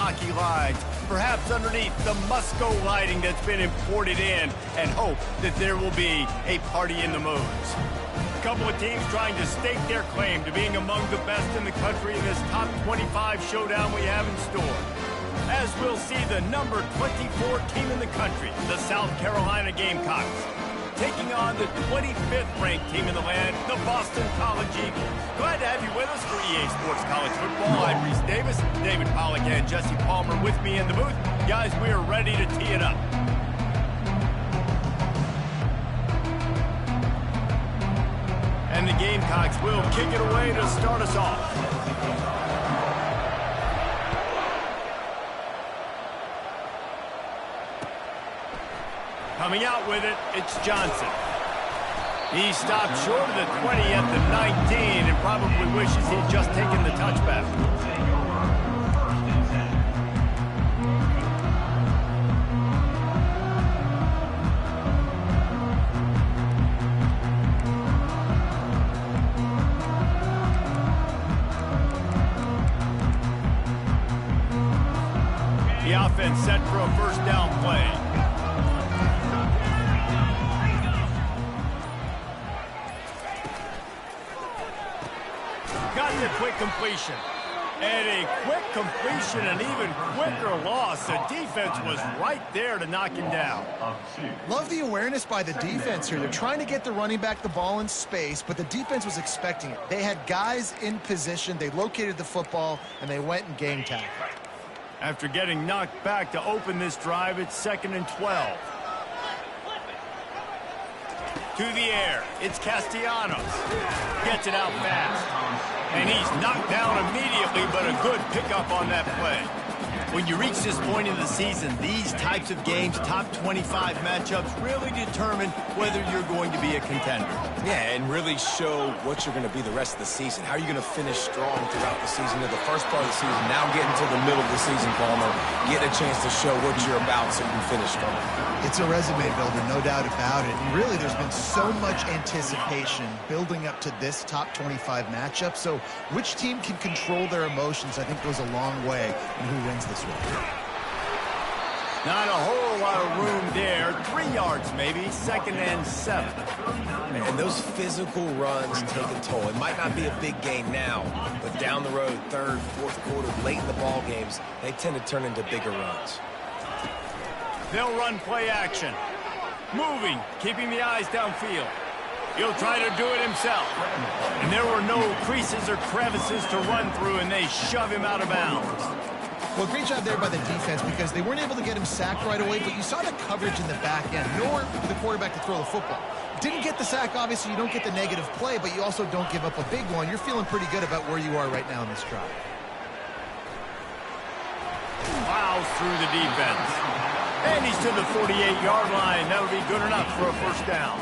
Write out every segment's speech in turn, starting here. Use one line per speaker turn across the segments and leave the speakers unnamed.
hockey lines, perhaps underneath the Musco lighting that's been imported in, and hope that there will be a party in the moons. A couple of teams trying to stake their claim to being among the best in the country in this top 25 showdown we have in store. As we'll see the number 24 team in the country, the South Carolina Gamecocks, taking on the 25th ranked team in the land, the Boston College Eagles. Glad to have you with us for EA Sports College Football. I'm Reese Davis, David Pollack and Jesse Palmer with me in the booth. Guys, we are ready to tee it up. And the Gamecocks will kick it away to start us off. Coming out with it, it's Johnson. He stopped short of the 20 at the 19 and probably wishes he'd just taken the touchback. The offense set for a first down play. Got the quick completion. And a quick completion, an even quicker loss. The defense was right there to knock him down.
Love the awareness by the defense here. They're trying to get the running back the ball in space, but the defense was expecting it. They had guys in position. They located the football, and they went and game tackled.
After getting knocked back to open this drive, it's 2nd and 12. To the air, it's Castellanos. Gets it out fast. And he's knocked down immediately, but a good pickup on that play. When you reach this point in the season, these types of games, top 25 matchups, really determine whether you're going to be a contender.
Yeah, and really show what you're going to be the rest of the season. How are you going to finish strong throughout the season, to the first part of the season, now getting to the middle of the season, Palmer, get a chance to show what you're about so you can finish strong.
It's a resume builder, no doubt about it. And really, there's been so much anticipation building up to this top 25 matchup. So which team can control their emotions, I think, goes a long way in who wins this one.
Not a whole lot of room there. 3 yards maybe, 2nd and 7.
And those physical runs take a toll. It might not be a big gain now, but down the road, 3rd, 4th quarter, late in the ball games, they tend to turn into bigger runs.
They'll run play action. Moving, keeping the eyes downfield. He'll try to do it himself. And there were no creases or crevices to run through, and they shove him out of bounds.
Well, great job there by the defense because they weren't able to get him sacked right away, but you saw the coverage in the back end. Nowhere for the quarterback to throw the football. Didn't get the sack, obviously. You don't get the negative play, but you also don't give up a big one. You're feeling pretty good about where you are right now in this drive.
Plows through the defense. And he's to the 48-yard line. That'll be good enough for a first down.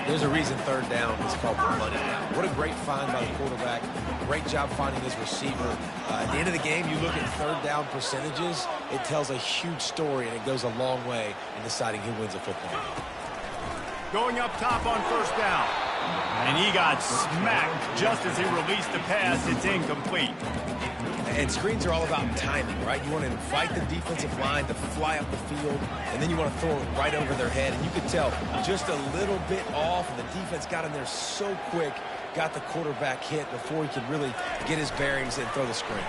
There's a reason 3rd down is called the money down. What a great find by the quarterback. Great job finding his receiver. At the end of the game, you look at 3rd down percentages. It tells a huge story, and it goes a long way in deciding who wins a football game.
Going up top on first down. And he got smacked just as he released the pass. It's incomplete.
And screens are all about timing, right? You want to invite the defensive line to fly up the field, and then you want to throw it right over their head. And you could tell just a little bit off, and the defense got in there so quick, got the quarterback hit before he could really get his bearings and throw the screen.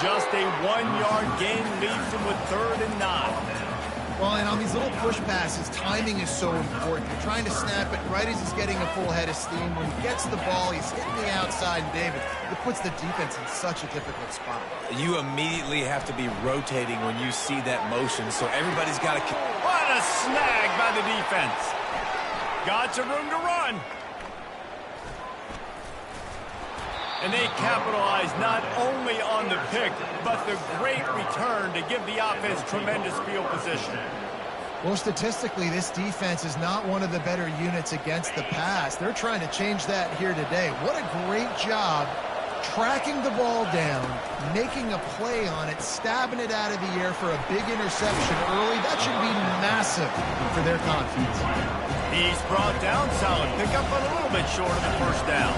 Just a 1-yard gain leaves him with 3rd and 9.
Well, and on these little push passes, timing is so important. You're trying to snap it right as he's getting a full head of steam. When he gets the ball, he's hitting the outside, and David, it puts the defense in such a difficult spot.
You immediately have to be rotating when you see that motion, so everybody's got to...
What a snag by the defense. Got some room to run. And they capitalize not only on the pick, but the great return to give the offense tremendous field position.
Well, statistically, this defense is not one of the better units against the pass. They're trying to change that here today. What a great job tracking the ball down, making a play on it, stabbing it out of the air for a big interception early. That should be massive for their confidence.
He's brought down, solid pickup, but a little bit short of the first down.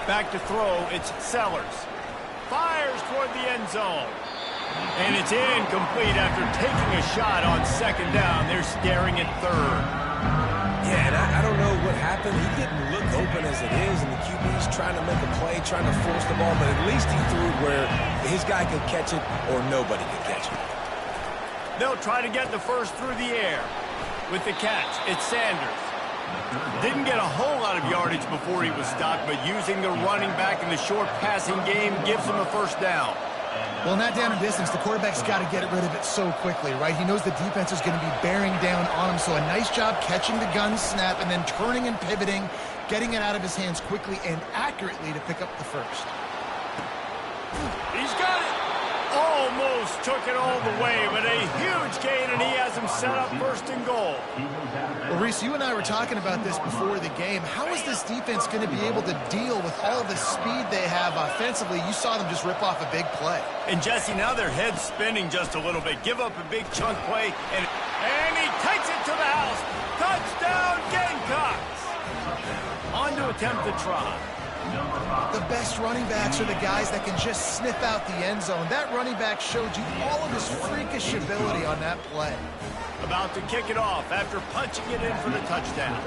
Back to throw, it's Sellers. Fires toward the end zone. And it's incomplete after taking a shot on second down. They're staring at third.
Yeah, and I don't know what happened. He didn't look open as it is, and the QB's trying to make a play, trying to force the ball, but at least he threw it where his guy could catch it or nobody could catch it.
They'll try to get the first through the air. With the catch, it's Sanders. Didn't get a whole lot of yardage before he was stopped, but using the running back in the short passing game gives him a first down.
Well, in that down and distance, the quarterback's got to get rid of it so quickly, right? He knows the defense is going to be bearing down on him, so a nice job catching the gun snap and then turning and pivoting, getting it out of his hands quickly and accurately to pick up the first.
He's got it. Almost took it all the way, but a huge gain, and he has him set up first and goal.
Well, Reese, you and I were talking about this before the game. How is this defense going to be able to deal with all the speed they have offensively? You saw them just rip off a big play.
And, Jesse, now their head's spinning just a little bit. Give up a big chunk play, and he takes it to the house. Touchdown, Gamecocks. On to attempt the try.
The best running backs are the guys that can just sniff out the end zone. That running back showed you all of his freakish ability on that play.
About to kick it off after punching it in for the touchdown.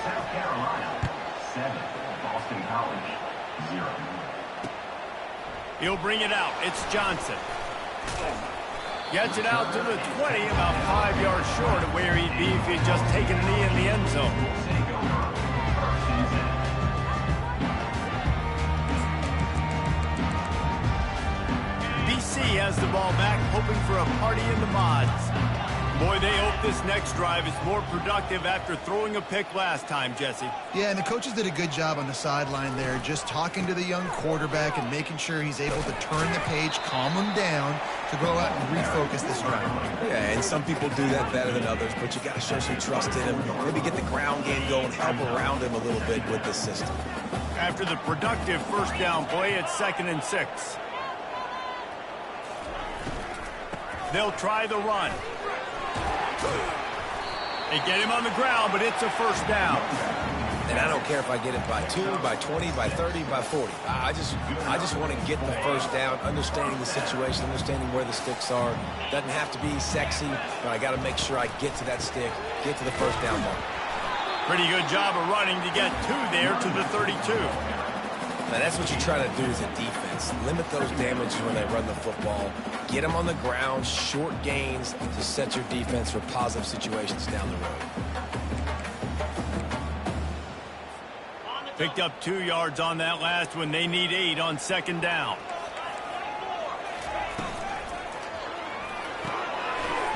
South Carolina, 7. Boston College, 0.
He'll bring it out. It's Johnson. Gets it out to the 20, about 5 yards short of where he'd be if he'd just taken a knee in the end zone. BC has the ball back, hoping for a party in the mods. Boy, they hope this next drive is more productive after throwing a pick last time, Jesse.
Yeah, and the coaches did a good job on the sideline there, just talking to the young quarterback and making sure he's able to turn the page, calm him down to go out and refocus this drive.
Yeah, and some people do that better than others, but you got to show some trust in him. Maybe get the ground game going, help around him a little bit with the system.
After the productive first down play, it's 2nd and 6. They'll try the run. They get him on the ground, but it's a first down.
And I don't care if I get it by 2, by 20, by 30, by 40. I just want to get the first down, understanding the situation, understanding where the sticks are. Doesn't have to be sexy, but I got to make sure I get to that stick, get to the first down mark.
Pretty good job of running to get 2 there to the 32.
Now, that's what you try to do as a defense. Limit those damages when they run the football. Get them on the ground, short gains to set your defense for positive situations down the road.
Picked up 2 yards on that last one. They need 8 on 2nd down.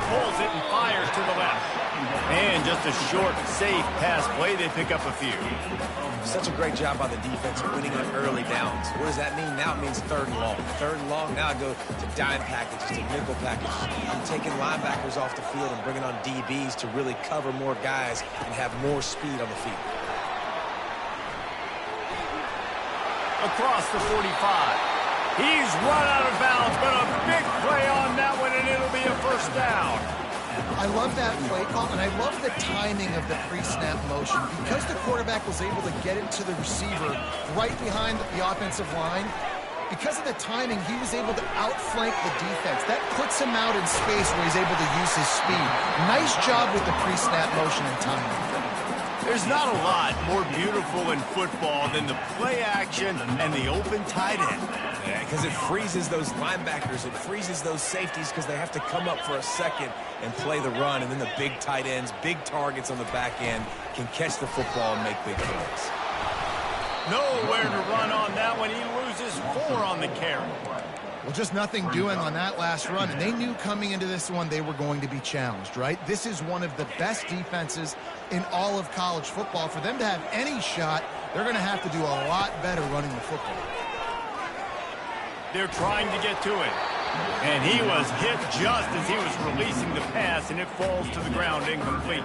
Pulls it and fires to the left. And just a short, safe pass play. They pick up a few.
Such a great job by the defense of winning on early downs. What does that mean? Now it means 3rd and long. 3rd and long, now I go to dime packages, to nickel packages. I'm taking linebackers off the field and bringing on DBs to really cover more guys and have more speed on the field.
Across the 45. He's run out of bounds, but a big play on that one, and it'll be a first down.
I love that play call, and I love the timing of the pre-snap motion. Because the quarterback was able to get it to the receiver right behind the offensive line, because of the timing, he was able to outflank the defense. That puts him out in space where he's able to use his speed. Nice job with the pre-snap motion and timing.
There's not a lot more beautiful in football than the play action and the open tight end.
Because it freezes those linebackers, it freezes those safeties because they have to come up for a second and play the run, and then the big tight ends, big targets on the back end can catch the football and make big plays.
Nowhere to run on that one. He loses 4 on the carry.
Well, just nothing doing on that last run, and they knew coming into this one they were going to be challenged, right? This is one of the best defenses in all of college football. For them to have any shot, they're going to have to do a lot better running the football.
They're trying to get to it. And he was hit just as he was releasing the pass, and it falls to the ground incomplete.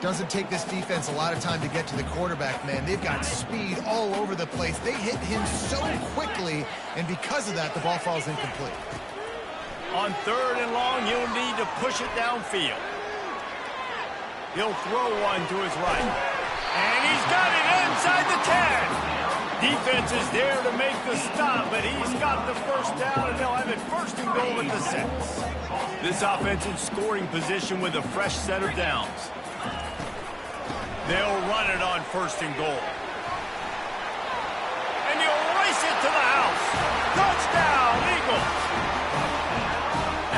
Doesn't take this defense a lot of time to get to the quarterback, man. They've got speed all over the place. They hit him so quickly, and because of that, the ball falls incomplete.
On 3rd and long, he'll need to push it downfield. He'll throw one to his right. And he's got it inside the 10. Defense is there to make the stop, but he's got the first down, and they'll have it first and goal at the 6. This offense in scoring position with a fresh set of downs. They'll run it on first and goal. And he'll race it to the house. Touchdown, Eagles!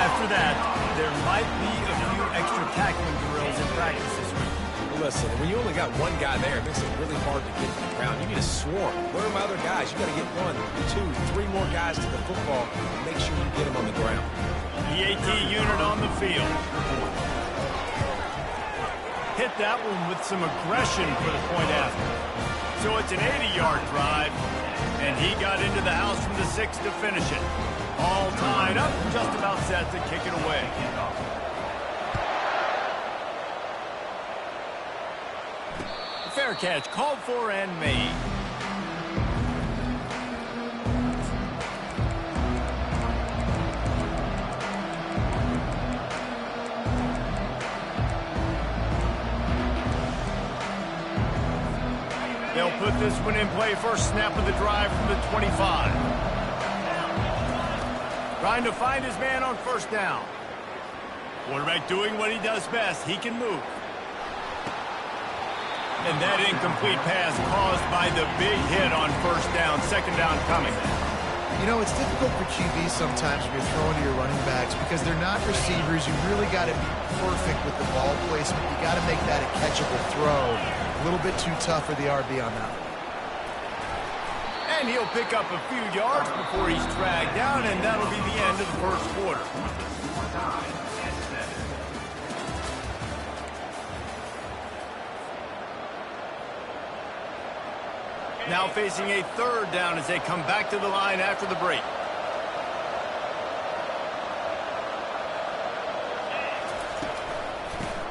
After that, there might be a few extra tackling drills in practice this week.
Listen, when you only got one guy there, it makes it really hard to get to the ground. You need a swarm. Where are my other guys? You got to get 1, 2, 3 more guys to the football and make sure you get them on the ground.
The AT unit on the field. Hit that one with some aggression for the point after. So it's an 80-yard drive, and he got into the house from the 6 to finish it. All tied up, just about set to kick it away. Fair catch, called for and made. They'll put this one in play first snap of the drive from the 25. Trying to find his man on first down. Quarterback doing what he does best. He can move. And that incomplete pass caused by the big hit on first down. Second down coming.
You know, it's difficult for QBs sometimes when you're throwing to your running backs because they're not receivers. You really got to be perfect with the ball placement. You got to make that a catchable throw. A little bit too tough for the RB on that one.
And he'll pick up a few yards before he's dragged down, and that'll be the end of the first quarter. Now facing a third down as they come back to the line after the break.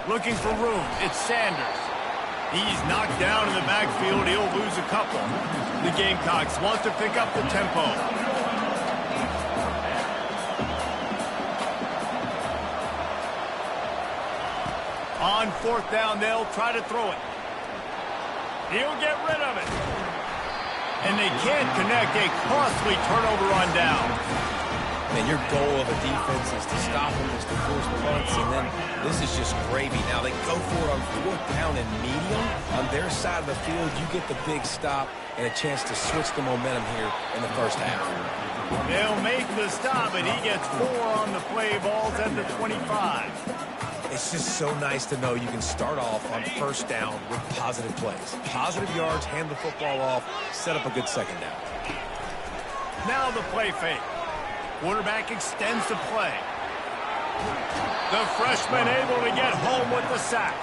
Looking for room. It's Sanders. He's knocked down in the backfield. He'll lose a couple. The Gamecocks want to pick up the tempo. On fourth down, they'll try to throw it. He'll get rid of it. And they can't connect. A costly turnover on down.
Man, your goal of a defense is to stop them, is to force punts, and then this is just gravy. Now they go for it on fourth down and medium. On their side of the field, you get the big stop and a chance to switch the momentum here in the first half.
They'll make the stop, and he gets 4 on the play. Ball's at the 25.
It's just so nice to know you can start off on first down with positive plays. Positive yards, hand the football off, set up a good second down.
Now the play fake. Quarterback extends the play. The freshman able to get home with the sack.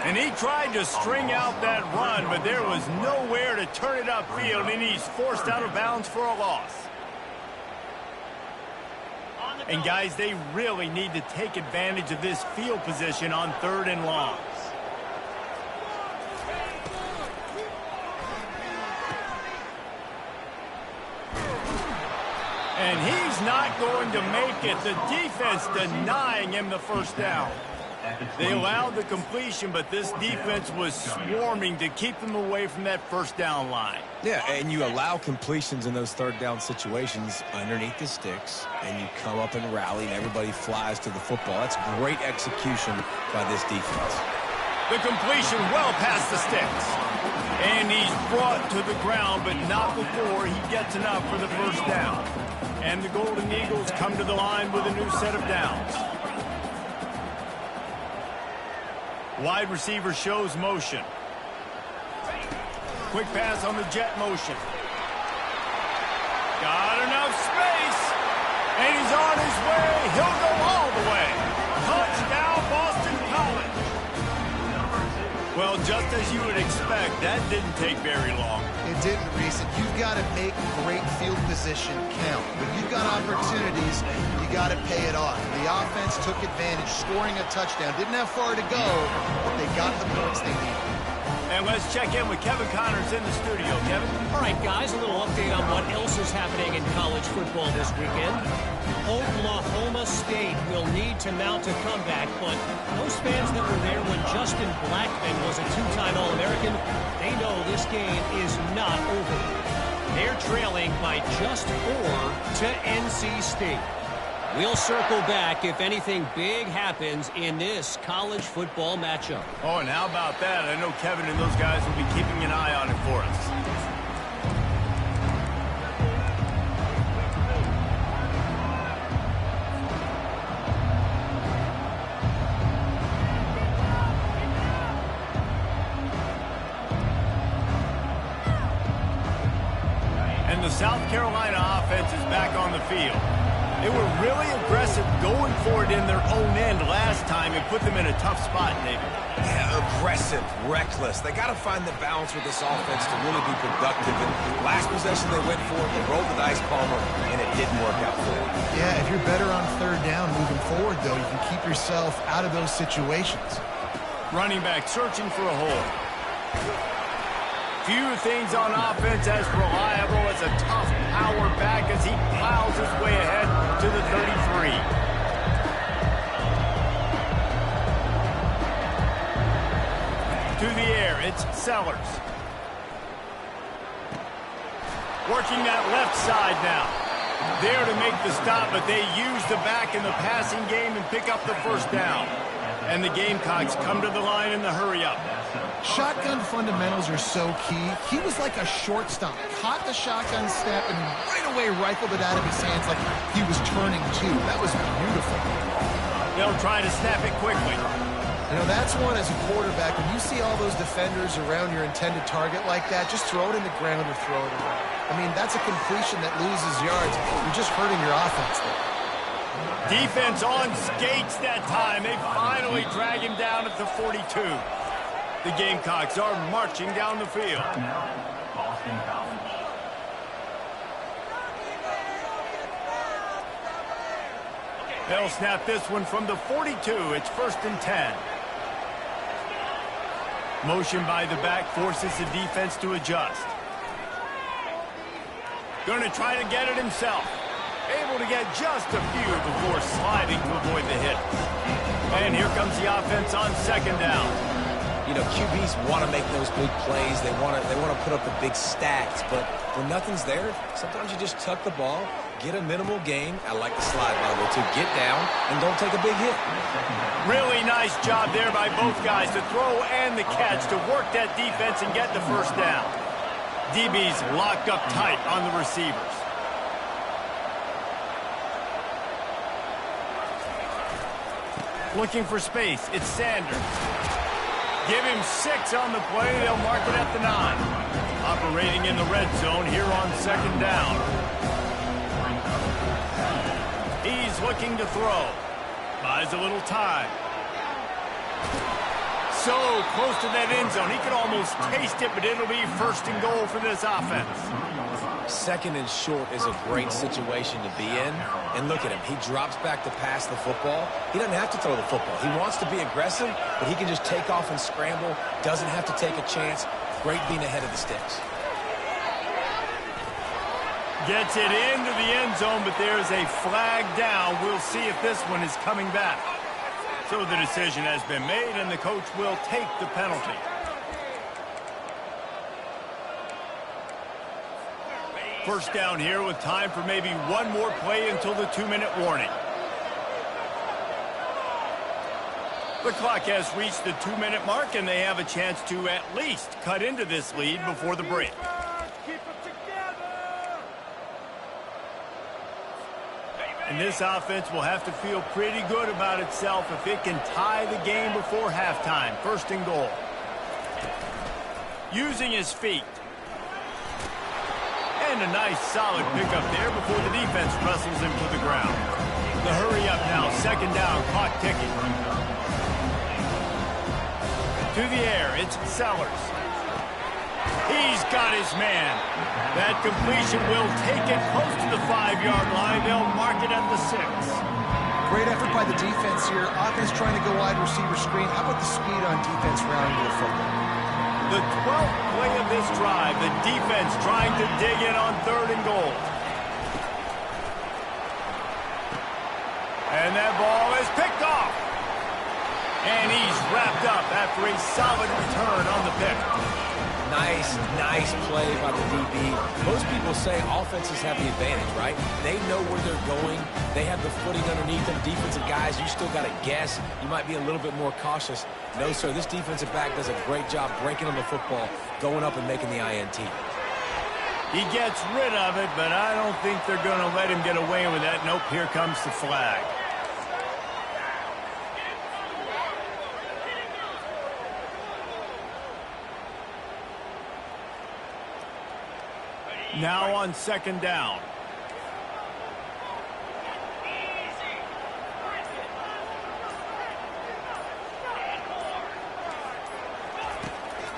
And he tried to string out that run, but there was nowhere to turn it upfield, and he's forced out of bounds for a loss. And, guys, they really need to take advantage of this field position on third and longs. And he's not going to make it. The defense denying him the first down. They allowed the completion, but this defense was swarming to keep them away from that first down line.
Yeah, and you allow completions in those third down situations underneath the sticks, and you come up and rally, and everybody flies to the football. That's great execution by this defense.
The completion well past the sticks. And he's brought to the ground, but not before he gets enough for the first down. And the Golden Eagles come to the line with a new set of downs. Wide receiver shows motion. Quick pass on the jet motion. Got enough space. And he's on his way. He'll go all the way. Touchdown, Boston College. Well, just as you would expect, that didn't take very long.
It didn't, Reese. And you've got to make great field position count. When you've got opportunities, you got to pay it off. The offense took advantage, scoring a touchdown. Didn't have far to go, but they got the points they needed.
And let's check in with Kevin Connors in the studio. Kevin?
All right, guys, a little update on what else is happening in college football this weekend. Oklahoma State will need to mount a comeback, but those fans that were there when Justin Blackmon was a two-time All-American, they know this game is not over. They're trailing by just 4 to NC State. We'll circle back if anything big happens in this college football matchup.
Oh, and how about that? I know Kevin and those guys will be keeping an eye on it for us. And the South Carolina offense is back on the field. They were really aggressive going for it in their own end last time and put them in a tough spot, David.
Yeah, aggressive, reckless. They got to find the balance with this offense to really be productive. And last possession they went for it, they rolled the dice, Palmer, and it didn't work out for them.
Yeah, if you're better on third down moving forward, though, you can keep yourself out of those situations.
Running back searching for a hole. Few things on offense as reliable as a tough power back as he plows his way ahead to the 33. To the air, it's Sellers. Working that left side now. There to make the stop, but they use the back in the passing game and pick up the first down. And the Gamecocks come to the line in the hurry-up.
Shotgun fundamentals are so key. He was like a shortstop. Caught the shotgun snap and right away rifled it out of his hands like he was turning two. That was beautiful.
They'll try to snap it quickly.
You know, that's one as a quarterback. When you see all those defenders around your intended target like that, just throw it in the ground or throw it away. I mean, that's a completion that loses yards. You're just hurting your offense there.
Defense on skates that time. They finally drag him down at the 42. The Gamecocks are marching down the field.
Now, Boston College.
They'll snap this one from the 42. It's 1st and 10. Motion by the back forces the defense to adjust. Going to try to get it himself. Able to get just a few before sliding to avoid the hit. And here comes the offense on 2nd down.
You know, QBs want to make those big plays. They want to put up the big stacks. But when nothing's there, sometimes you just tuck the ball, get a minimal gain. I like the slide, by the way, to get down and don't take a big hit.
Really nice job there by both guys to throw and the catch to work that defense and get the first down. DB's locked up tight on the receivers. Looking for space. It's Sanders. Give him 6 on the play. They'll mark it at the 9. Operating in the red zone here on 2nd down. He's looking to throw. Buys a little time. So close to that end zone. He could almost taste it, but it'll be 1st and goal for this offense.
2nd and short is a great situation to be in. And look at him. He drops back to pass the football. He doesn't have to throw the football. He wants to be aggressive, but he can just take off and scramble. Doesn't have to take a chance. Great being ahead of the sticks.
Gets it into the end zone, but there's a flag down. We'll see if this one is coming back. So the decision has been made, and the coach will take the penalty. First down here with time for maybe one more play until the 2-minute warning. The clock has reached the 2-minute mark, and they have a chance to at least cut into this lead before the break. And this offense will have to feel pretty good about itself if it can tie the game before halftime. 1st and goal. Using his feet. And a nice solid pickup there before the defense wrestles him to the ground. The hurry up now. 2nd down. Clock ticking. To the air. It's Sellers. He's got his man. That completion will take it close to the 5-yard line. They'll mark it at the 6.
Great effort by the defense here. Offense trying to go wide receiver screen. How about the speed on defense rounding the football?
The 12th play of this drive, the defense trying to dig in on 3rd and goal. And that ball is picked off. And he's wrapped up after a solid return on the pick.
Nice play by the DB. Most people say offenses have the advantage, right? They know where they're going. They have the footing underneath them. Defensive guys, you still got to guess. You might be a little bit more cautious. No, sir, this defensive back does a great job breaking on the football, going up and making the INT.
He gets rid of it, but I don't think they're going to let him get away with that. Nope, here comes the flag. Now on second down.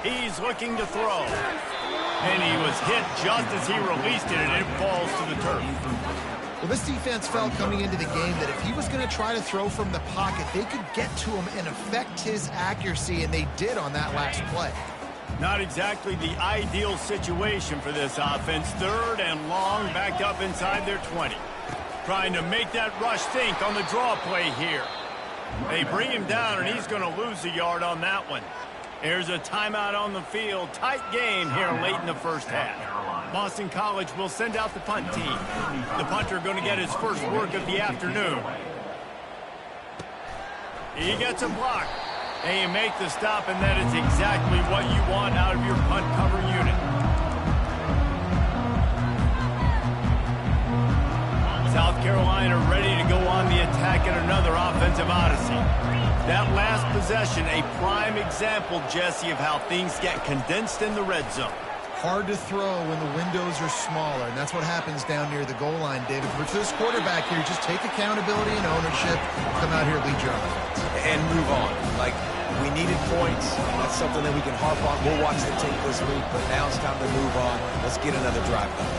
He's looking to throw. And he was hit just as he released it, and it falls to the turf.
Well, this defense felt coming into the game that if he was going to try to throw from the pocket, they could get to him and affect his accuracy, and they did on that last play.
Not exactly the ideal situation for this offense. Third and long, backed up inside their 20. Trying to make that rush think on the draw play here. They bring him down, and he's going to lose a yard on that one. There's a timeout on the field. Tight game here late in the first half. Boston College will send out the punt team. The punter going to get his first work of the afternoon. He gets a block. And you make the stop, and that is exactly what you want out of your punt cover unit. South Carolina ready to go on the attack in another offensive odyssey. That last possession, a prime example, Jesse, of how things get condensed in the red zone.
Hard to throw when the windows are smaller, and that's what happens down near the goal line, David. For this quarterback here, just take accountability and ownership, come out here, lead your offense.
And move on. Like, we needed points. That's something that we can harp on. We'll watch the tape this week, but now it's time to move on. Let's get another drive done.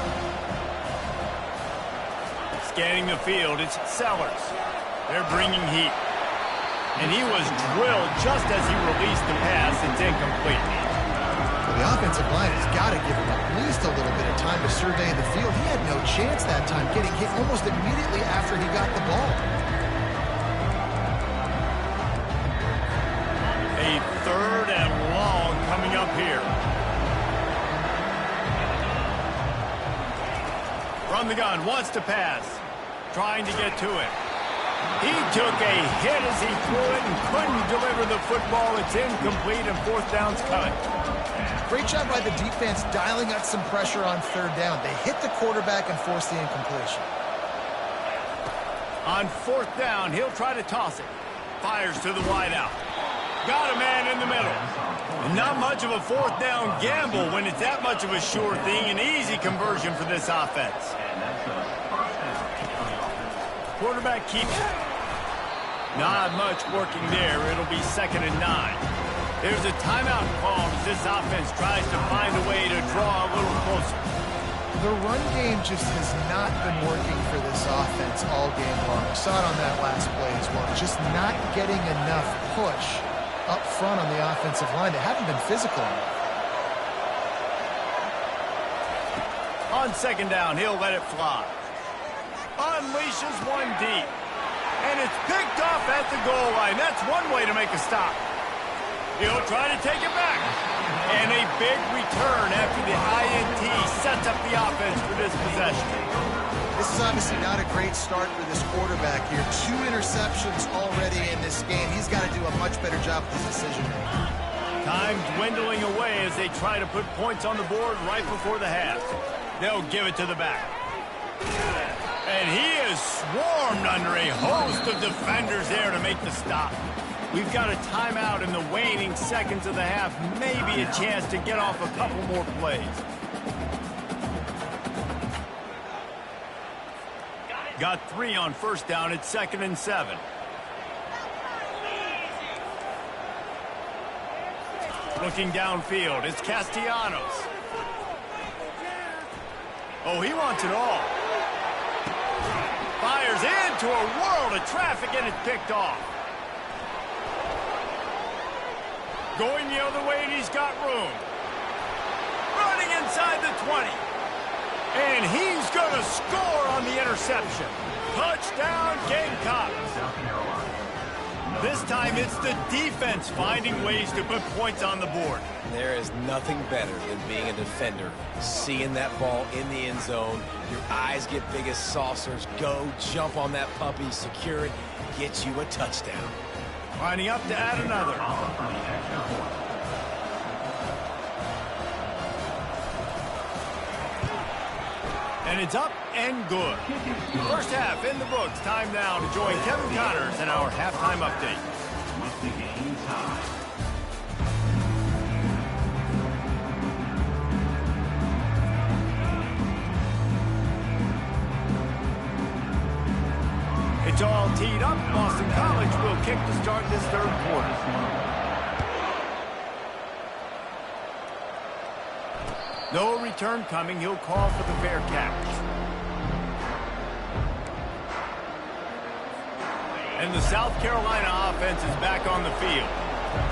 Scanning the field, it's Sellers. They're bringing heat. And he was drilled just as he released the pass. It's incomplete.
The offensive line has got to give him at least a little bit of time to survey the field. He had no chance that time, getting hit almost immediately after he got the ball.
A third and long coming up here. From the gun, wants to pass. Trying to get to it. He took a hit as he threw it and couldn't deliver the football. It's incomplete, and fourth down's cut.
Great job by the defense dialing up some pressure on third down. They hit the quarterback and forced the incompletion.
On fourth down, he'll try to toss it. Fires to the wideout. Got a man in the middle. And not much of a fourth down gamble when it's that much of a sure thing. An easy conversion for this offense. Quarterback keeps it. Not much working there. It'll be 2nd and 9. There's a timeout call as this offense tries to find a way to draw a little closer.
The run game just has not been working for this offense all game long. We saw it on that last play as well. Just not getting enough push up front on the offensive line. They haven't been physical enough.
On second down, he'll let it fly. Unleashes one deep. And it's picked off at the goal line. That's one way to make a stop. He'll try to take it back. And a big return after the INT sets up the offense for this possession.
This is obviously not a great start for this quarterback here. 2 interceptions already in this game. He's got to do a much better job with his decision-making.
Time dwindling away as they try to put points on the board right before the half. They'll give it to the back. And he is swarmed under a host of defenders there to make the stop. We've got a timeout in the waning seconds of the half. Maybe a chance to get off a couple more plays. Got 3 on first down at 2nd and 7. Looking downfield, it's Castellanos. Oh, he wants it all. Fires into a world of traffic, and it's picked off. Going the other way, and he's got room. Running inside the 20. And he's going to score on the interception. Touchdown, Gamecocks. This time it's the defense finding ways to put points on the board.
There is nothing better than being a defender. Seeing that ball in the end zone, your eyes get big as saucers. Go, jump on that puppy, secure it, get you a touchdown.
Lining up to add another. And it's up and good. First half in the books. Time now to join Kevin Connors in our halftime update.
With the game time.
It's all teed up. Boston College will kick to start this third quarter. No return coming. He'll call for the fair catch. And the South Carolina offense is back on the field.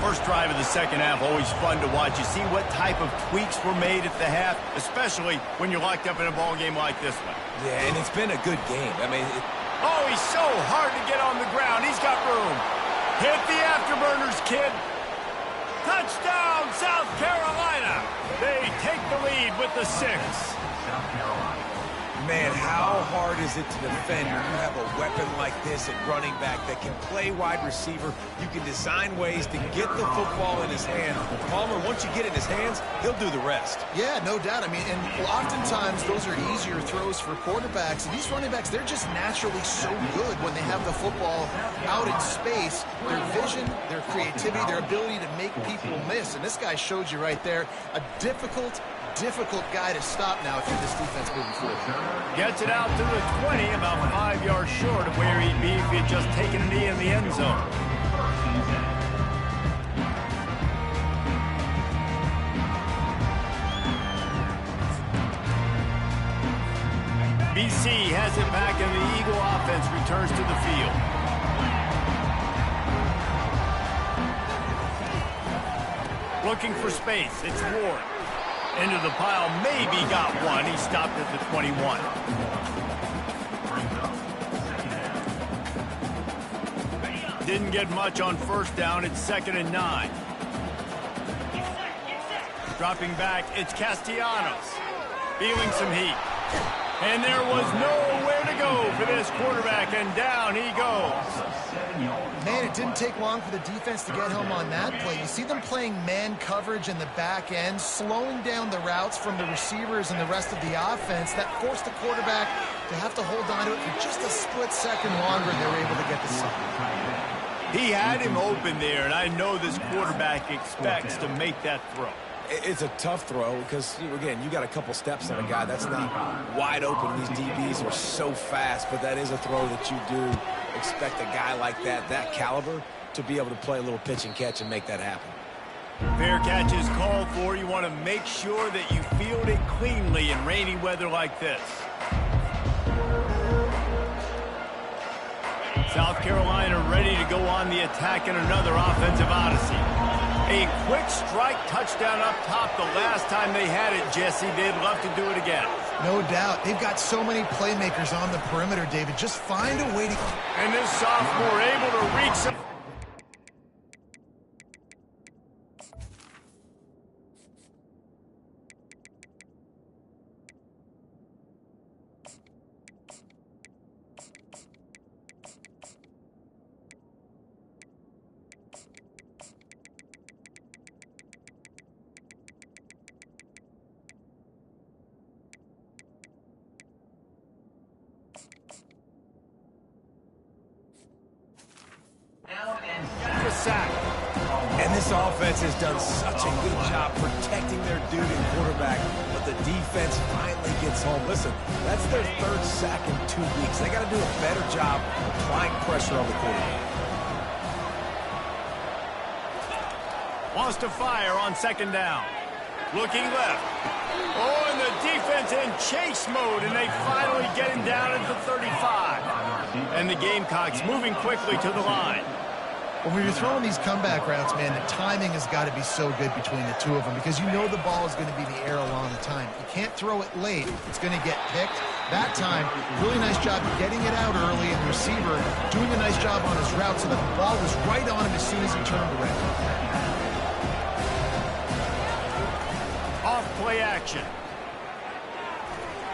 First drive of the second half, always fun to watch. You see what type of tweaks were made at the half, especially when you're locked up in a ball game like this one.
Yeah, and it's been a good game. I mean,
oh, he's so hard to get on the ground. He's got room. Hit the afterburners, kid. Touchdown, South Carolina. They take the lead with the 6.
South Carolina.
man, how hard is it to defend when you have a weapon like this at running back that can play wide receiver? You can design ways to get the football in his hand. Palmer, once you get it in his hands, he'll do the rest.
Yeah, no doubt. I mean, and oftentimes those are easier throws for quarterbacks. And these running backs, they're just naturally so good when they have the football out in space. Their vision, their creativity, their ability to make people miss. And this guy showed you right there a difficult guy to stop now if you're this defense moving forward.
Gets it out to the 20, about 5 yards short of where he'd be if he had just taken a knee in the end zone. BC has it back and the Eagle offense returns to the field. Looking for space, it's Ward. Into the pile, maybe got one. He stopped at the 21. Didn't get much on first down. It's 2nd and 9. Dropping back, it's Castellanos. Feeling some heat. And there was nowhere to go for this quarterback, and down he goes.
Man, it didn't take long for the defense to get home on that play. You see them playing man coverage in the back end, slowing down the routes from the receivers and the rest of the offense. That forced the quarterback to have to hold on to it for just a split second longer, and they were able to get the sack.
He had him open there, and I know this quarterback expects to make that throw.
It's a tough throw because, again, you got a couple steps on a guy. That's not wide open. These DBs are so fast, but that is a throw that you do expect a guy like that caliber, to be able to play a little pitch and catch and make that happen.
Fair catch is called for. You want to make sure that you field it cleanly in rainy weather like this. South Carolina ready to go on the attack in another offensive odyssey. A quick strike touchdown up top the last time they had it, Jesse. They'd love to do it again.
No doubt. They've got so many playmakers on the perimeter, David. Just find a way to...
And this sophomore able to reach some... sack.
And this offense has done such a good job protecting their dude and quarterback, but the defense finally gets home. Listen, that's their 3rd sack in 2 weeks. They got to do a better job applying pressure on the quarterback.
Wants to fire on 2nd down. Looking left. Oh, and the defense in chase mode, and they finally get him down at the 35. And the Gamecocks moving quickly to the line.
Well, when you're throwing these comeback routes, man, the timing has got to be so good between the two of them because you know the ball is going to be in the air a long time. You can't throw it late. It's going to get picked. That time, really nice job getting it out early, and the receiver doing a nice job on his route so that the ball was right on him as soon as he turned around.
Off play action.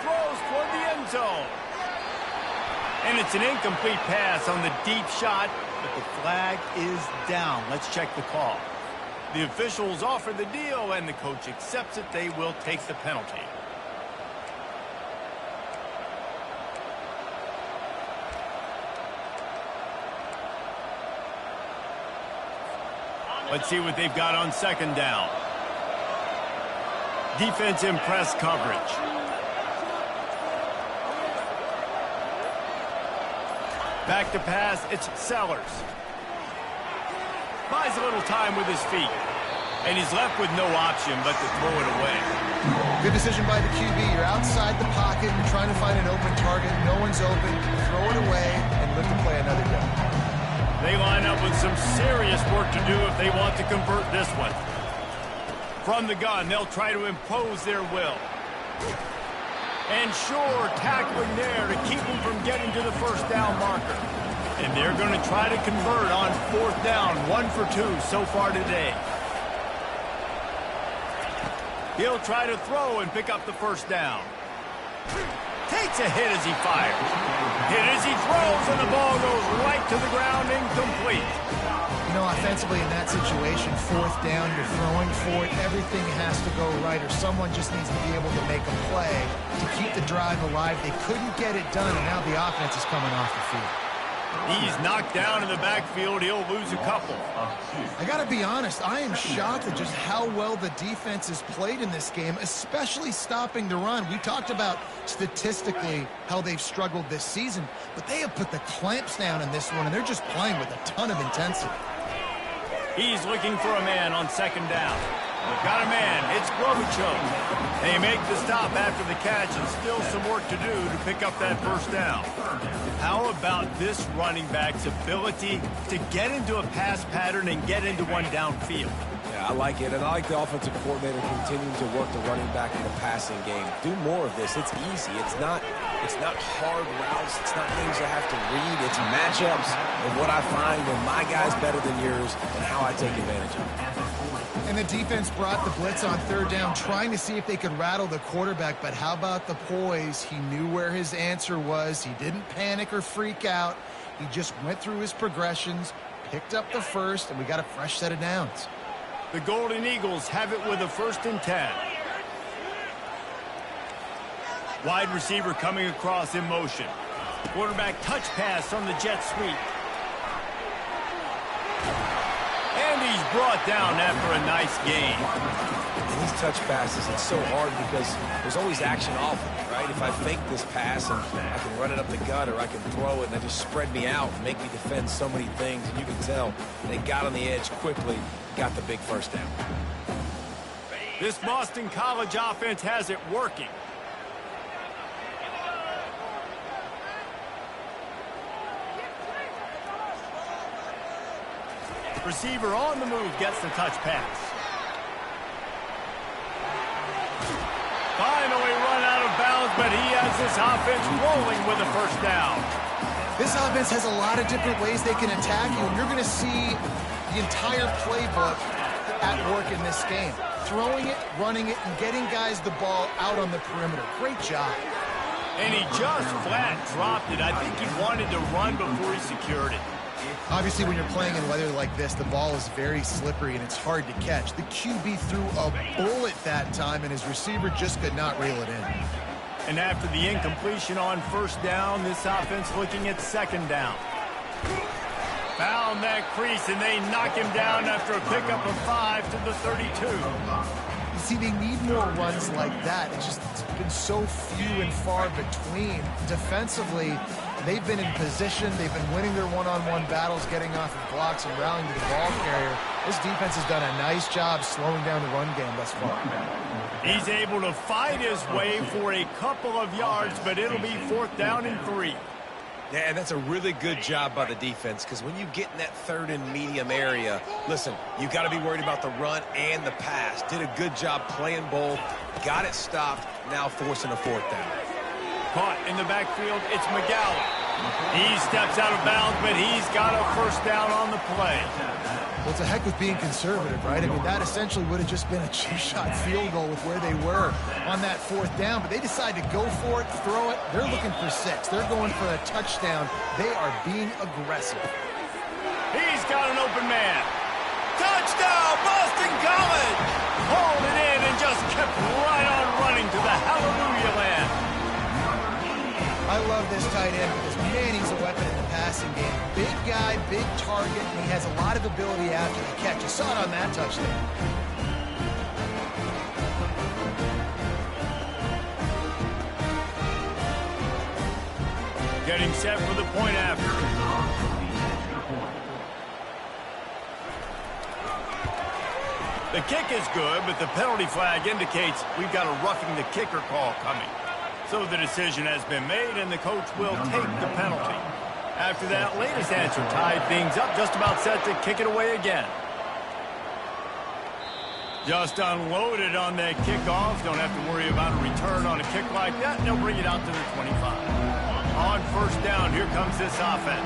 Throws toward the end zone. And it's an incomplete pass on the deep shot, but the flag is down. Let's check the call. The officials offer the deal, and the coach accepts it. They will take the penalty. Let's see what they've got on second down. Defense in press coverage. Back to pass, it's Sellers. Buys a little time with his feet. And he's left with no option but to throw it away.
Good decision by the QB. You're outside the pocket. You're trying to find an open target. No one's open. Throw it away and live to play another down.
They line up with some serious work to do if they want to convert this one. From the gun, they'll try to impose their will. And sure, tackling there to keep him from getting to the first down marker. And they're going to try to convert on fourth down, 1 for 2 so far today. He'll try to throw and pick up the first down. Takes a hit as he fires. Hit as he throws, and the ball goes right to the ground, incomplete.
You know, offensively in that situation, fourth down, you're throwing for it. Everything has to go right, or someone just needs to be able to make a play to keep the drive alive. They couldn't get it done, and now the offense is coming off the field.
He's knocked down in the backfield. He'll lose a couple.
I got to be honest, I am shocked at just how well the defense has played in this game, especially stopping the run. We talked about statistically how they've struggled this season, but they have put the clamps down in this one, and they're just playing with a ton of intensity.
He's looking for a man on second down. Got a man. It's Globichuk. They make the stop after the catch, and still some work to do to pick up that first down. How about this running back's ability to get into a pass pattern and get into one downfield?
Yeah, I like it, and I like the offensive coordinator continuing to work the running back in the passing game. Do more of this. It's easy. It's not hard routes. It's not things I have to read. It's matchups and what I find when my guy's better than yours and how I take advantage of it.
And the defense brought the blitz on third down, trying to see if they could rattle the quarterback. But how about the poise? He knew where his answer was. He didn't panic or freak out. He just went through his progressions, picked up the first, and we got a fresh set of downs.
The Golden Eagles have it with a 1st and 10. Wide receiver coming across in motion. Quarterback touch pass on the jet sweep. And he's brought down after a nice gain.
And these touch passes, it's so hard because there's always action off of it, right? If I fake this pass and I can run it up the gut or I can throw it and they just spread me out and make me defend so many things. And you can tell they got on the edge quickly, got the big first down.
This Boston College offense has it working. Receiver on the move gets the touch pass. Finally run out of bounds, but he has this offense rolling with a first down.
This offense has a lot of different ways they can attack you, and you're going to see the entire playbook at work in this game. Throwing it, running it, and getting guys the ball out on the perimeter. Great job.
And he just flat dropped it. I think he wanted to run before he secured it.
Obviously, when you're playing in weather like this, the ball is very slippery and it's hard to catch. The QB threw a bullet that time, and his receiver just could not reel it in.
And after the incompletion on first down, this offense looking at second down. Found that crease, and they knock him down after a pickup of 5 to the 32.
You see, they need more runs like that. It's been so few and far between. Defensively, they've been in position. They've been winning their one-on-one battles, getting off of blocks and rallying to the ball carrier. This defense has done a nice job slowing down the run game thus far.
He's able to fight his way for a couple of yards, but it'll be 4th down and 3.
Yeah, and that's a really good job by the defense, because when you get in that third and medium area, listen, you got to be worried about the run and the pass. Did a good job playing both, got it stopped, now forcing a fourth down.
Caught in the backfield, it's McGowan. He steps out of bounds, but he's got a first down on the play.
Well, it's a heck of being conservative, right? I mean, that essentially would have just been a two-shot field goal with where they were on that fourth down, but they decide to go for it, throw it. They're looking for 6. They're going for a touchdown. They are being aggressive.
He's got an open man. Touchdown, Boston College! Hauled it in and just kept right on running to the hallelujah land.
I love this tight end because, man, he's a weapon in the passing game. Big guy, big target, and he has a lot of ability after the catch. You saw it on that touchdown.
Getting set for the point after. The kick is good, but the penalty flag indicates we've got a roughing the kicker call coming. So the decision has been made, and the coach will take the penalty. After that latest answer tied things up, just about set to kick it away again. Just unloaded on that kickoff. Don't have to worry about a return on a kick like that. They'll bring it out to the 25. On first down, here comes this offense.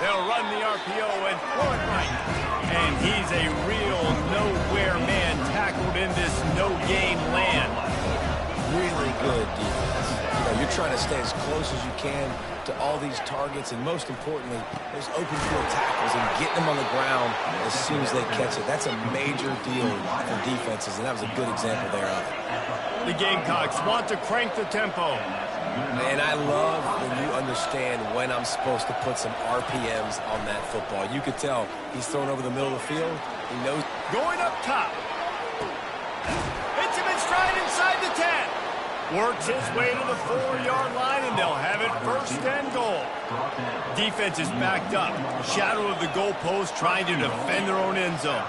They'll run the RPO and throw it right. And he's a real nowhere man tackled in this no-game land.
Really good defense. You know, you're trying to stay as close as you can to all these targets, and most importantly, those open field tackles and getting them on the ground as soon as they catch it. That's a major deal for defenses, and that was a good example there of it.
The Gamecocks want to crank the tempo.
And I love when you understand when I'm supposed to put some RPMs on that football. You could tell he's throwing over the middle of the field. He knows.
Going up top. Hits him in stride inside the 10. Works his way to the 4-yard line, and they'll have it first and goal. Defense is backed up. Shadow of the goalpost, trying to defend their own end zone.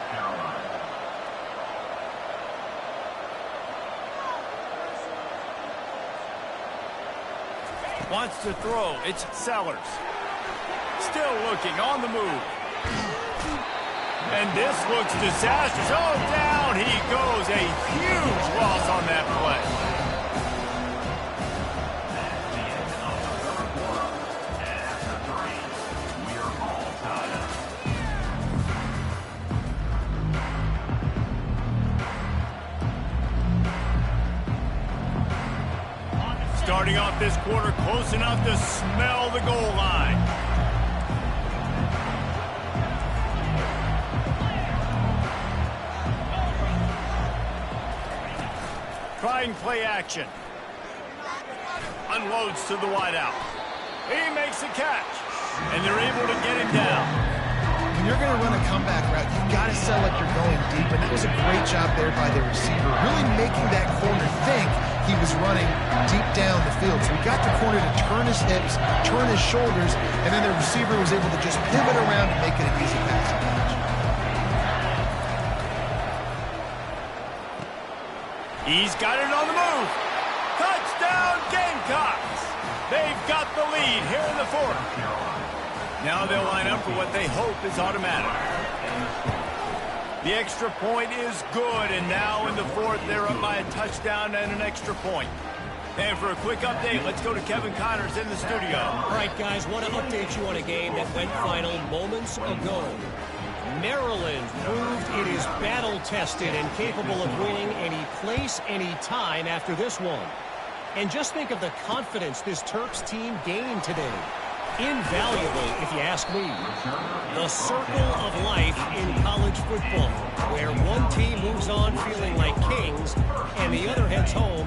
Wants to throw. It's Sellers. Still looking on the move. And this looks disastrous. Oh, down he goes. A huge loss on that play. Starting off this quarter close enough to smell the goal line. Trying play action. Unloads to the wideout. He makes a catch. And they're able to get him down.
When you're going to run a comeback route, you've got to sell like you're going deep. And that was a great job there by the receiver, really making that corner think he was running deep down the field. So he got the corner to turn his hips, turn his shoulders, and then the receiver was able to just pivot around and make it an easy passing catch.
He's got it on the move. Touchdown, Gamecocks. They've got the lead here in the fourth. Now they'll line up for what they hope is automatic. The extra point is good, and now in the fourth, they're up by a touchdown and an extra point. And for a quick update, let's go to Kevin Connors in the studio.
All right, guys, want to update you on a game that went final moments ago. Maryland proved it is battle-tested and capable of winning any place, any time after this one. And just think of the confidence this Terps team gained today. Invaluable, if you ask me. The circle of life in college football, where one team moves on feeling like kings, and the other heads home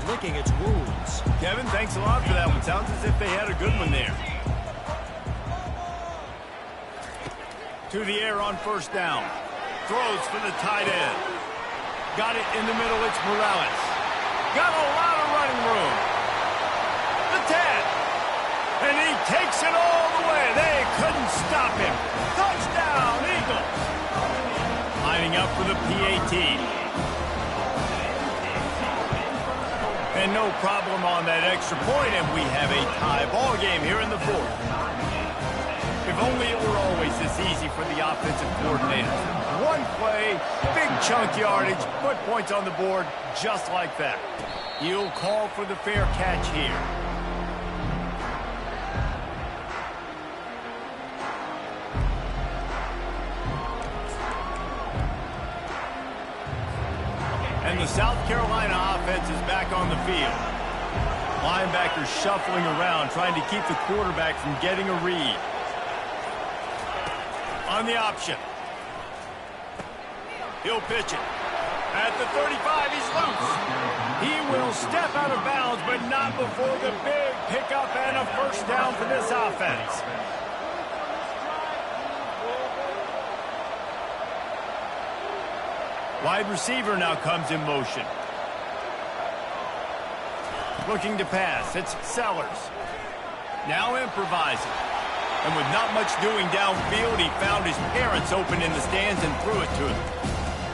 licking its wounds.
Kevin, thanks a lot for that one. Sounds as if they had a good one there. To the air on first down. Throws for the tight end. Got it in the middle, it's Morales. Got a lot of running room. The 10. And he takes it all the way. They couldn't stop him. Touchdown, Eagles. Lining up for the PAT. And no problem on that extra point, and we have a tie ball game here in the fourth. If only it were always this easy for the offensive coordinators. One play, big chunk yardage, put points on the board just like that. He'll call for the fair catch here. And the South Carolina offense is back on the field. Linebackers shuffling around, trying to keep the quarterback from getting a read. On the option. He'll pitch it. At the 35, he's loose. He will step out of bounds, but not before the big pickup and a first down for this offense. Wide receiver now comes in motion. Looking to pass, it's Sellers. Now improvising. And with not much doing downfield, he found his parents open in the stands and threw it to him.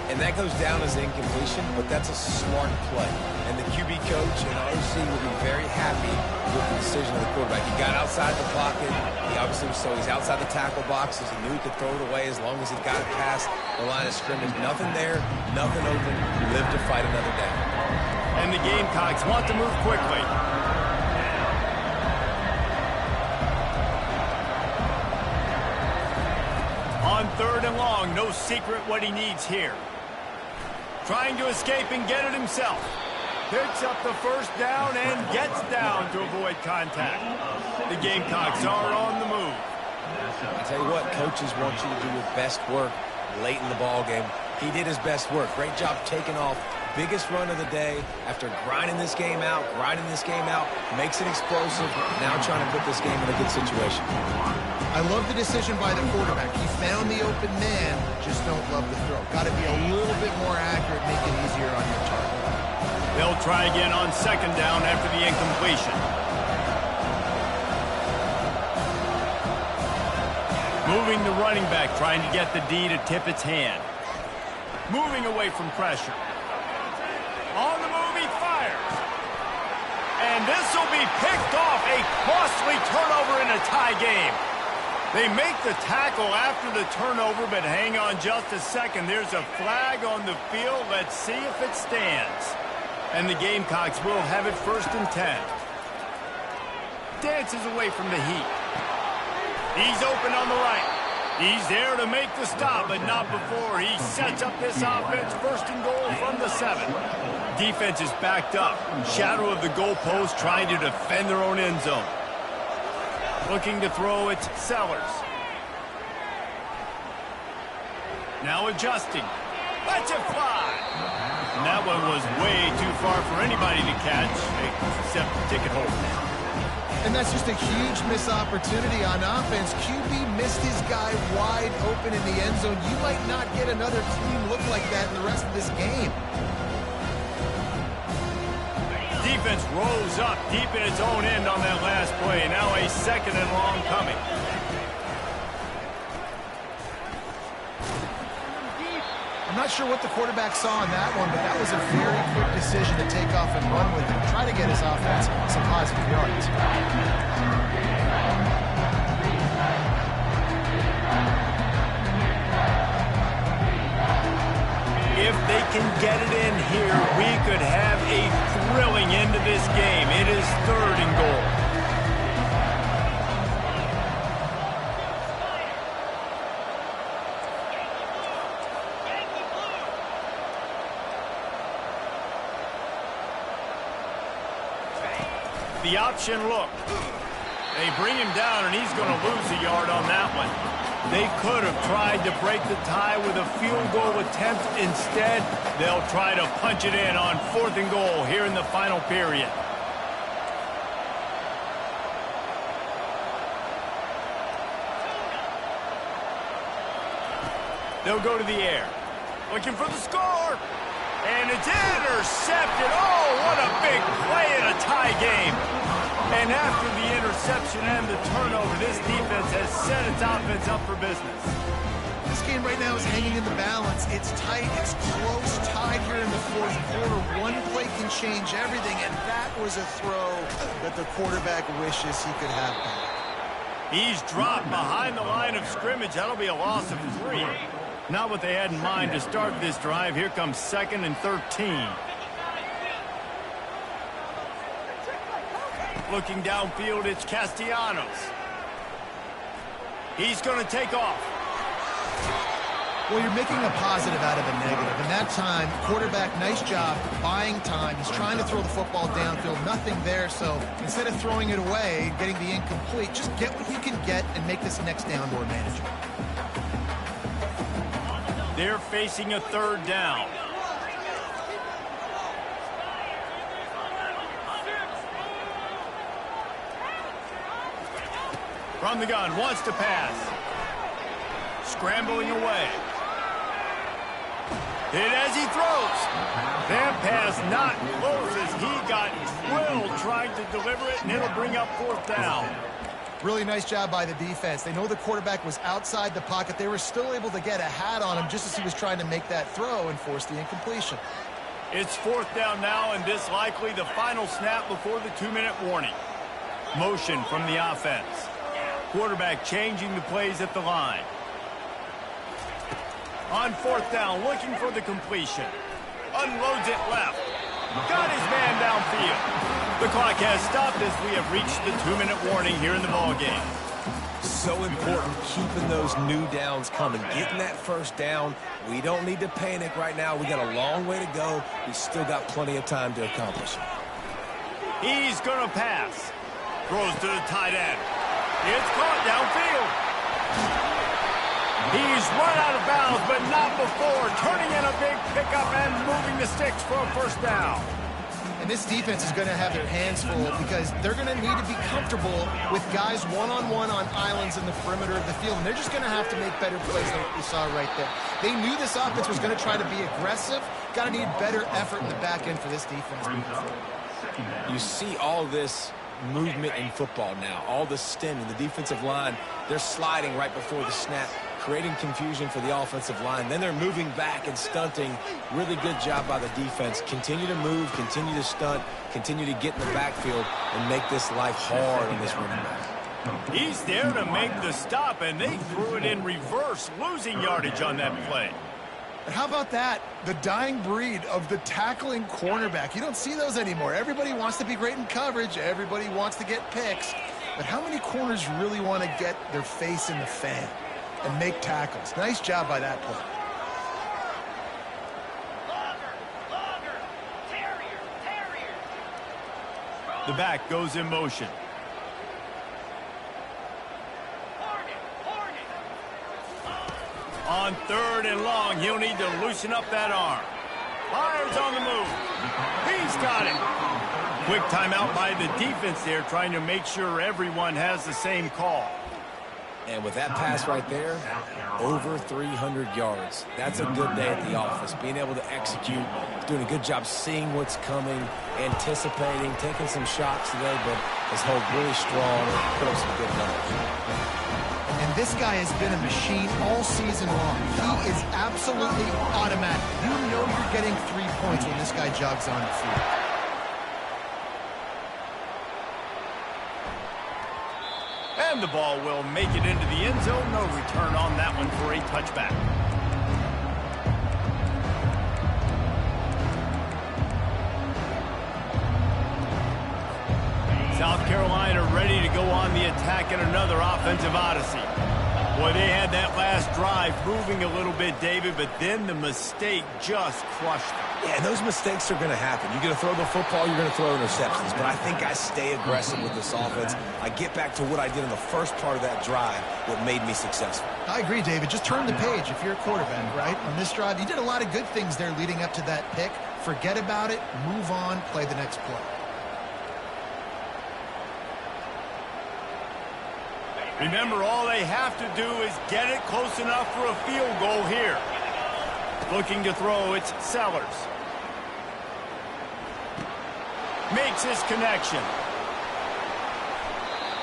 And that goes down as an incompletion, but that's a smart play. And the QB coach and OC will be very happy with the decision of the quarterback. He got outside the pocket. He obviously so he's outside the tackle boxes. He knew he could throw it away as long as he got it past the line of scrimmage. Nothing there, nothing open. Live to fight another day.
And the Gamecocks want to move quickly. On 3rd and long, no secret what he needs here. Trying to escape and get it himself. Picks up the first down and gets down to avoid contact. The Gamecocks are on the move.
I tell you what, coaches want you to do your best work late in the ball game. He did his best work. Great job taking off. Biggest run of the day after grinding this game out, makes it explosive. Now trying to put this game in a good situation.
I love the decision by the quarterback. He found the open man, just don't love the throw. Got to be a little bit more accurate, make it easier on your target.
They'll try again on 2nd down after the incompletion. Moving the running back, trying to get the D to tip its hand. Moving away from pressure. On the move, he fires. And this will be picked off. A costly turnover in a tie game. They make the tackle after the turnover, but hang on just a second. There's a flag on the field. Let's see if it stands. And the Gamecocks will have it 1st and 10. Dances away from the heat. He's open on the right. He's there to make the stop, but not before he sets up this offense. 1st and goal from the 7. Defense is backed up. Shadow of the goalpost, trying to defend their own end zone. Looking to throw, it's Sellers. Now adjusting. Let's it fly. And that one was way too far for anybody to catch, except the ticket holder.
And that's just a huge missed opportunity on offense. QB missed his guy wide open in the end zone. You might not get another clean look like that in the rest of this game.
Defense rolls up deep in its own end on that last play. Now a 2nd and long coming.
I'm not sure what the quarterback saw on that one, but that was a very quick decision to take off and run with it. Try to get his offense some positive yards.
If they can get it in here, we could have a thrilling end to this game. It is 3rd and goal. The option look. They bring him down, and he's going to lose a yard on that one. They could have tried to break the tie with a field goal attempt. Instead, they'll try to punch it in on 4th and goal here in the final period. They'll go to the air. Looking for the score. And it's intercepted. Oh, what a big play in a tie game. And after the interception and the turnover, this defense has set its offense up for business.
this game right now is hanging in the balance. It's tight, it's close, tied here in the fourth quarter. One play can change everything, and that was a throw that the quarterback wishes he could have back.
He's dropped behind the line of scrimmage. That'll be a loss of 3. Not what they had in mind to start this drive. Here comes 2nd and 13. Looking downfield, it's Castellanos. He's going to take off.
Well, you're making a positive out of a negative. And that time, quarterback, nice job buying time. He's trying to throw the football downfield. Nothing there. So instead of throwing it away, getting the incomplete, just get what you can get and make this next down more manageable.
They're facing a 3rd down. From the gun, wants to pass. Scrambling away. Hit as he throws. That pass not close as he got drilled trying to deliver it, and it'll bring up 4th down.
Really nice job by the defense. They know the quarterback was outside the pocket. They were still able to get a hat on him just as he was trying to make that throw and force the incompletion.
It's 4th down now, and this likely the final snap before the 2-minute warning. Motion from the offense. Quarterback changing the plays at the line. On 4th down, looking for the completion. Unloads it left. Got his man downfield. The clock has stopped as we have reached the 2-minute warning here in the ballgame.
So important, keeping those new downs coming. Getting that 1st down. We don't need to panic right now. We got a long way to go. We still got plenty of time to accomplish it.
He's going to pass. Throws to the tight end. It's caught downfield. He's run out of bounds, but not before. Turning in a big pickup and moving the sticks for a 1st down.
And this defense is going to have their hands full because they're going to need to be comfortable with guys one-on-one on islands in the perimeter of the field. And they're just going to have to make better plays than what we saw right there. They knew this offense was going to try to be aggressive. Got to need better effort in the back end for this defense.
You see all this movement in football now. All the stemming, the defensive line, they're sliding right before the snap, creating confusion for the offensive line. Then they're moving back and stunting. Really good job by the defense. Continue to move, continue to stunt, continue to get in the backfield and make this life hard on this running back.
He's there to make the stop, and they threw it in reverse, losing yardage on that play.
But how about that? The dying breed of the tackling cornerback. You don't see those anymore. Everybody wants to be great in coverage. Everybody wants to get picks. But how many corners really want to get their face in the fan and make tackles? Nice job by that play.
The back goes in motion. On 3rd and long, he'll need to loosen up that arm. Fires on the move. He's got it. Quick timeout by the defense there, trying to make sure everyone has the same call.
And with that pass right there, over 300 yards. That's a good day at the office. Being able to execute, doing a good job seeing what's coming, anticipating, taking some shots today, but has held really strong, put up some good numbers.
And this guy has been a machine all season long. He is absolutely automatic. You know you're getting 3 points when this guy jogs on the field.
And the ball will make it into the end zone. No return on that one for a touchback. South Carolina ready to go on the attack in another offensive odyssey. Boy, they had that last drive moving a little bit, David, but then the mistake just crushed them.
Yeah, those mistakes are going to happen. You're going to throw the football, you're going to throw interceptions. But I think I stay aggressive with this offense. I get back to what I did in the first part of that drive, what made me successful.
I agree, David. Just turn the page if you're a quarterback, right? On this drive, you did a lot of good things there leading up to that pick. Forget about it, move on, play the next play.
Remember, all they have to do is get it close enough for a field goal here. Looking to throw, it's Sellers. Makes his connection.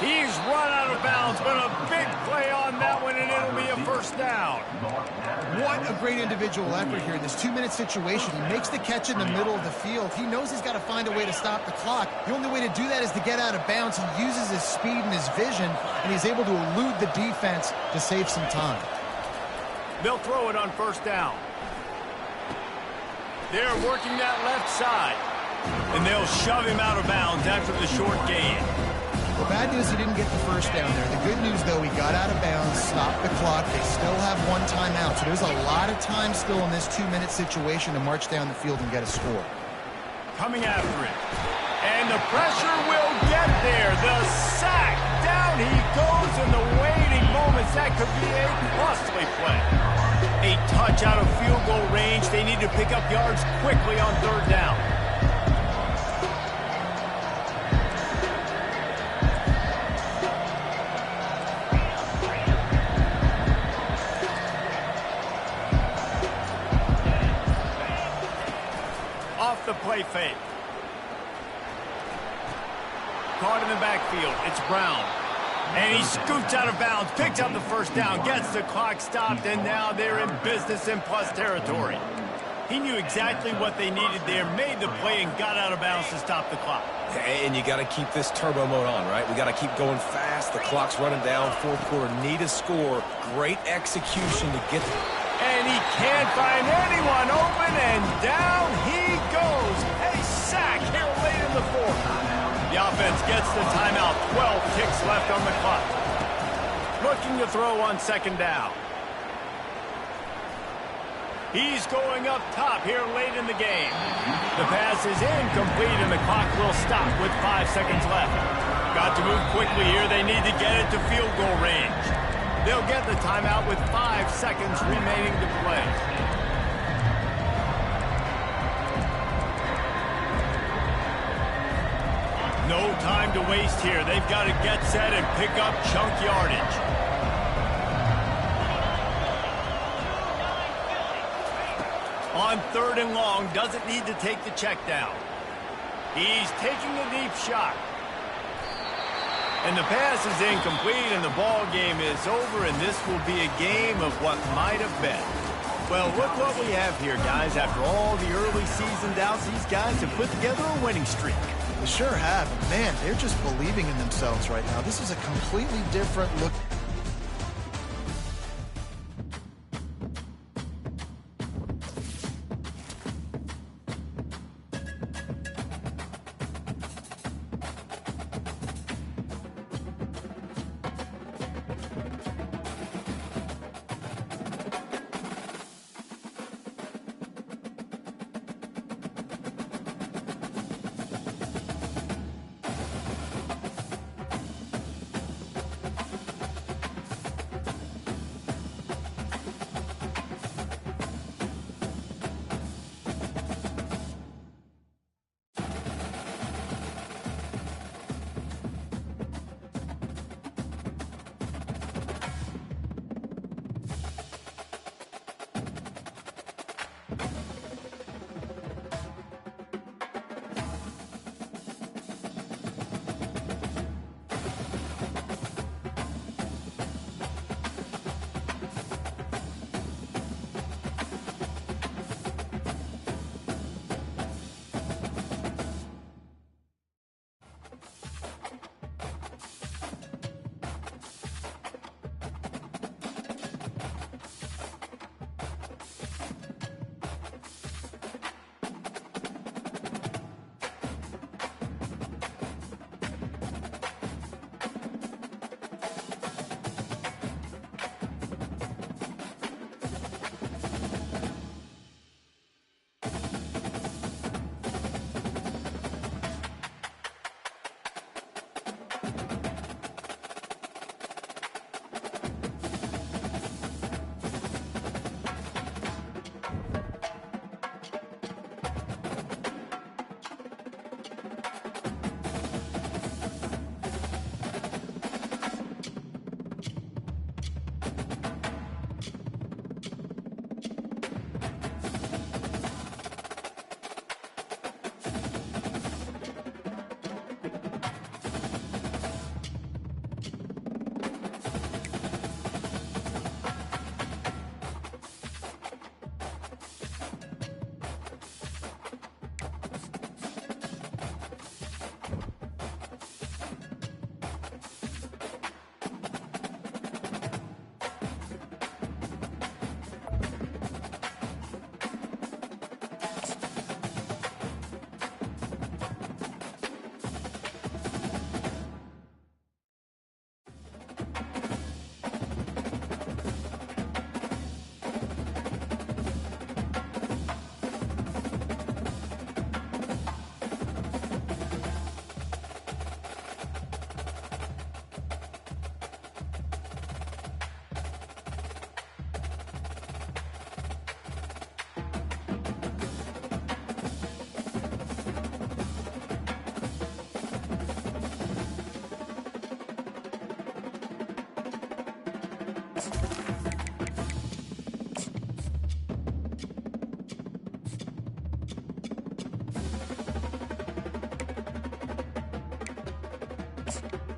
He's run out of bounds, but a big play on that one, and it'll be a first down.
What a great individual effort here in this 2-minute situation. He makes the catch in the middle of the field. He knows he's got to find a way to stop the clock. The only way to do that is to get out of bounds. He uses his speed and his vision, and he's able to elude the defense to save some time.
They'll throw it on first down. They're working that left side, and they'll shove him out of bounds after the short gain.
The bad news, he didn't get the first down there. The good news, though, he got out of bounds, stopped the clock. They still have one timeout, so there's a lot of time still in this 2-minute situation to march down the field and get a score.
Coming after it. And the pressure will get there. The sack. Down he goes in the waiting moments. That could be a costly play. A touch out of field goal range. They need to pick up yards quickly on third down. Off the play fake. Caught in the backfield. It's Brown. And he scoots out of bounds, picks up the first down, gets the clock stopped, and now they're in business in plus territory. He knew exactly what they needed there, made the play, and got out of bounds to stop the clock.
And you got to keep this turbo mode on, right? We got to keep going fast. The clock's running down. Fourth quarter, need a score. Great execution to get there.
And he can't find anyone open, and down he goes. A sack here late in the fourth. The offense gets the timeout. 12 ticks left on the clock. Looking to throw on second down. He's going up top here late in the game. The pass is incomplete, and the clock will stop with 5 seconds left. Got to move quickly here. They need to get it to field goal range. They'll get the timeout with 5 seconds remaining to play. No time to waste here. They've got to get set and pick up chunk yardage. On third and long, doesn't need to take the check down. He's taking a deep shot. And the pass is incomplete, and the ball game is over, and this will be a game of what might have been. Well, look what we have here, guys. After all the early season doubts, these guys have put together a winning streak.
They sure have. And man, they're just believing in themselves right now. This is a completely different look.
Thanks.